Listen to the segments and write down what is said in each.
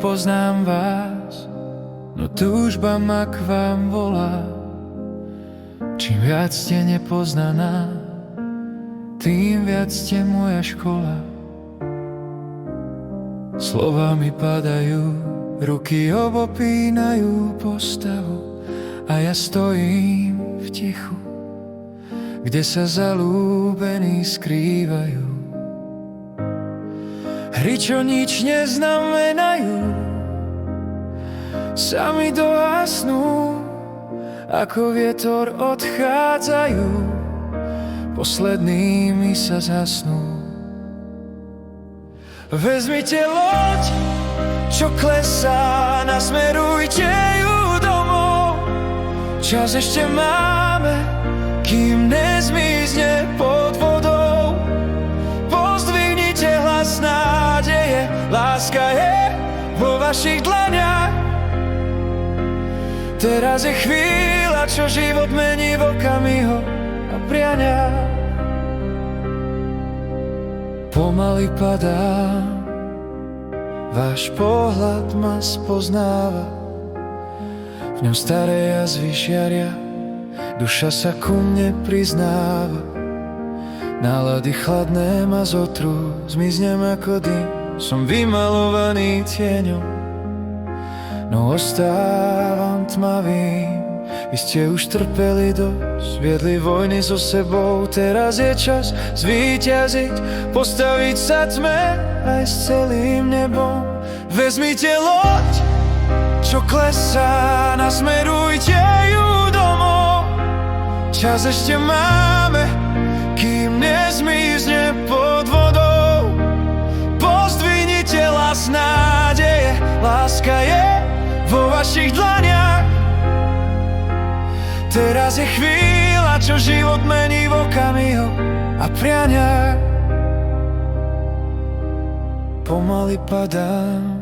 Poznám vás, no túžba ma k vám volá. Čím viac ste nepoznaná, tým viac ste moja škola. Slová mi padajú, ruky obopínajú postavu a ja stojím v tichu, kde sa zalúbení skrývajú. Hry, čo nič neznamenajú, sami dohasnú, ako vietor odchádzajú, poslednými sa zhasnú. Vezmite loď, čo klesá, nasmerujte ju domov. Čas ešte máme, kým nezmizne pod vodou. Pozdvihnite hlas nádeje, láska je vo vašich dlaniach. Teraz je chvíľa, čo život mení v okamihoch a prianiach. Pomaly padá, váš pohľad ma spoznáva. V ňom staré jazvy žiaria, duša sa ku mne priznáva. Nálady chladné ma zotrú, zmiznem ako dym, som vymalovaný tieňom, no ostávam tmavým. Vy ste už trpeli dosť, viedli vojny so sebou, teraz je čas zvíťaziť, postaviť sa tme aj s celým nebom. Vezmite loď, čo klesá, nasmerujte ju domov. Čas ešte máme, kým nezmizne pod vodou. Pozdvihnite hlas nádeje, láska je vo vašich dlaniach. Teraz je chvíľa, čo život mení v okamihoch a prianiach. Pomaly padám,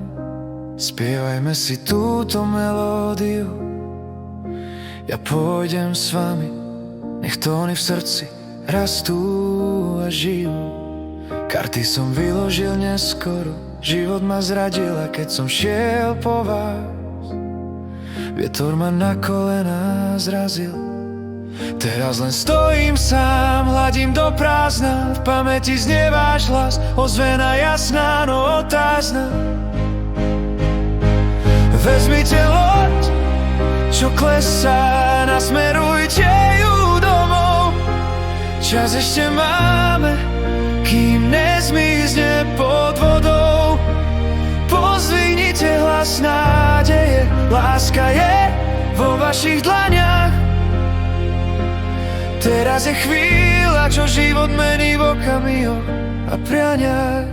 spievajme si túto melódiu. Ja pôjdem s vami, nech tóny v srdci rastú a žijú. Karty som vyložil neskoro, život ma zradil, a keď som šiel po vás, vietor ma na kolená zrazil. Teraz len stojím sám, hladím do prázdna, v pamäti znie váš hlas, ozvena jasná, no otázna. Vezmite loď, čo klesá, nasmerujte ju domov. Čas ešte máme, kým nezmizne pod vodou. Pozdvihnite hlas nádeje, láska je vo vašich dlaniach. Teraz je chvíľa, čo život mení v okamihoch a prianiach.